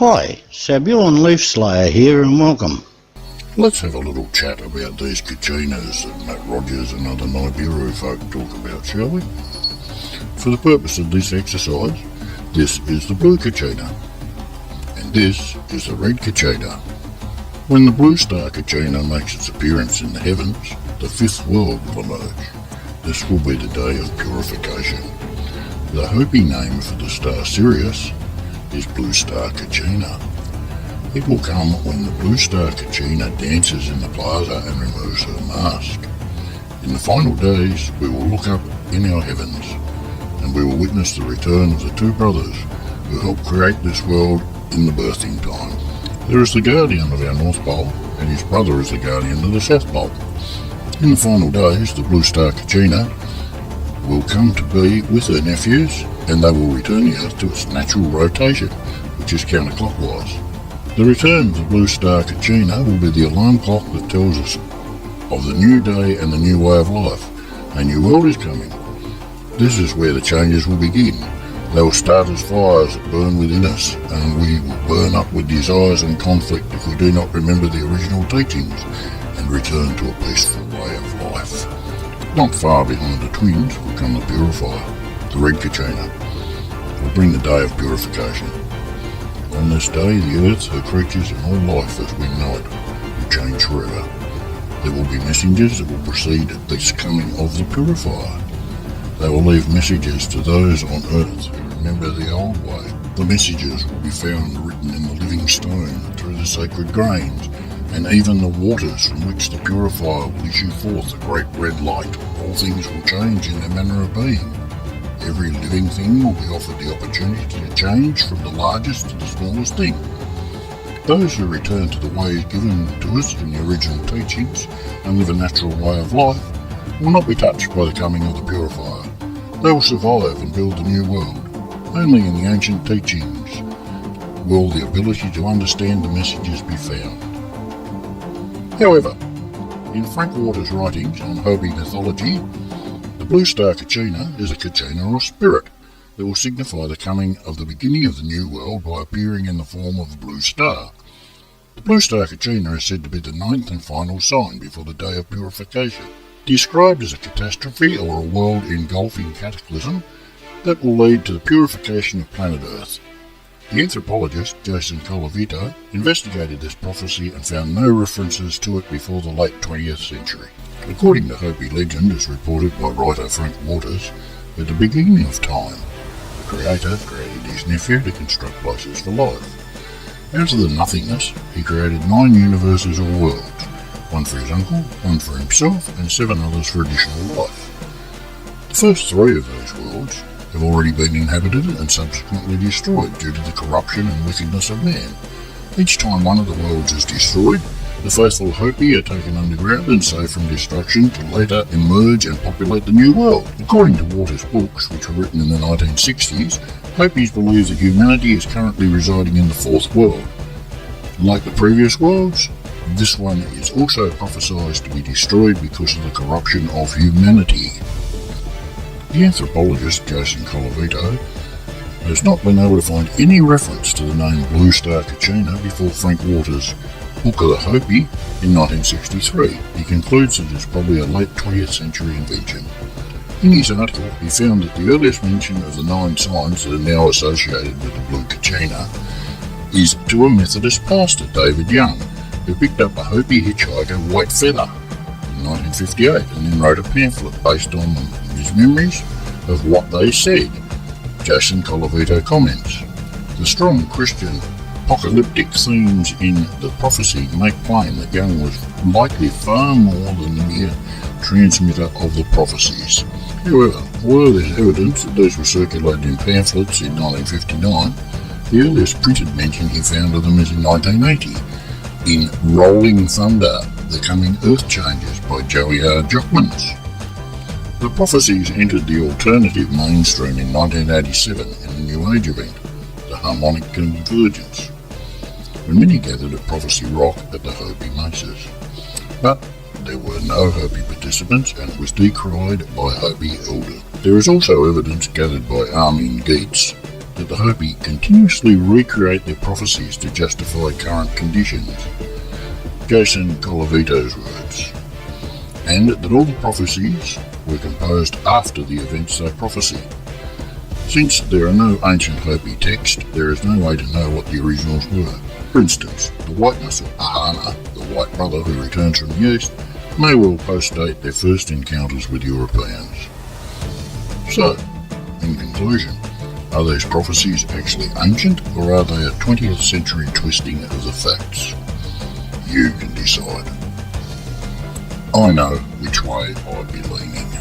Hi, Samuel and Leafslayer here, and welcome. Let's have a little chat about these Kachinas that Matt Rogers and other Nibiru folk talk about, shall we? For the purpose of this exercise, this is the Blue Kachina, and this is the Red Kachina. When the Blue Star Kachina makes its appearance in the heavens, the fifth world will emerge. This will be the day of purification. The Hopi name for the star Sirius is Blue Star Kachina. It will come when the Blue Star Kachina dances in the plaza and removes her mask. In the final days, we will look up in our heavens, and we will witness the return of the two brothers who helped create this world in the birthing time. There is the guardian of our North Pole, and his brother is the guardian of the South Pole. In the final days, the Blue Star Kachina will come to be with her nephews, and they will return the Earth to its natural rotation, which is counterclockwise. The return of the Blue Star Kachina will be the alarm clock that tells us of the new day and the new way of life. A new world is coming. This is where the changes will begin. They will start as fires that burn within us, and we will burn up with desires and conflict if we do not remember the original teachings and return to a peaceful way of life. Not far behind the twins will come the purifier, the Red Kachina. It will bring the day of purification. On this day, the earth, her creatures, and all life as we know it will change forever. There will be messengers that will precede this coming of the purifier. They will leave messages to those on earth who remember the old way. The messages will be found written in the living stone, through the sacred grains, and even the waters from which the purifier will issue forth a great red light. All things will change in their manner of being. Every living thing will be offered the opportunity to change from the largest to the smallest thing. Those who return to the ways given to us in the original teachings and live a natural way of life will not be touched by the coming of the purifier. They will survive and build the new world. Only in the ancient teachings will the ability to understand the messages be found. However, in Frank Waters' writings on Hopi mythology, the Blue Star Kachina is a Kachina or spirit that will signify the coming of the beginning of the new world by appearing in the form of a blue star. The Blue Star Kachina is said to be the ninth and final sign before the day of purification, described as a catastrophe or a world-engulfing cataclysm that will lead to the purification of planet Earth. The anthropologist Jason Colavito investigated this prophecy and found no references to it before the late 20th century. According to Hopi Legand, as reported by writer Frank Waters, at the beginning of time, the Creator created his nephew to construct places for life. Out of the nothingness, he created 9 universes or worlds, one for his uncle, one for himself, and 7 others for additional life. The first 3 of those worlds have already been inhabited and subsequently destroyed due to the corruption and wickedness of man. Each time one of the worlds is destroyed, the faithful Hopi are taken underground and saved from destruction to later emerge and populate the new world. According to Waters' books, which were written in the 1960s, Hopis believe that humanity is currently residing in the fourth world. Like the previous worlds, this one is also prophesied to be destroyed because of the corruption of humanity. The anthropologist Jason Colavito has not been able to find any reference to the name Blue Star Kachina before Frank Waters' Book of the Hopi in 1963. He concludes that it is probably a late 20th century invention. In his article, he found that the earliest mention of the 9 signs that are now associated with the Blue Kachina is to a Methodist pastor, David Young, who picked up a Hopi hitchhiker, White Feather, in 1958 and then wrote a pamphlet based on his memories of what they said. Jason Colavito comments, the strong Christian apocalyptic themes in the prophecy make plain that Young was likely far more than the mere transmitter of the prophecies. However, although there's evidence that these were circulated in pamphlets in 1959, the earliest printed mention he found of them is in 1980, in Rolling Thunder, The Coming Earth Changes by Joey R. Jockmans. The prophecies entered the alternative mainstream in 1987 in the New Age event, the Harmonic Convergence, when many gathered at Prophecy Rock at the Hopi Mesas. But there were no Hopi participants and it was decried by Hopi elders. There is also evidence gathered by Armin Geetz, the Hopi Legand, that the prophecies that the Hopi continuously recreate their prophecies to justify current conditions, Jason Colavito's words, and that all the prophecies were composed after the events they prophesied. Since there are no ancient Hopi texts, there is no way to know what the originals were. For instance, the whiteness of Ahana, the white brother who returns from the east, may well post-date their first encounters with Europeans. So, in conclusion, are those prophecies actually ancient, or are they a 20th century twisting of the facts? You can decide. I know which way I'd be leaning.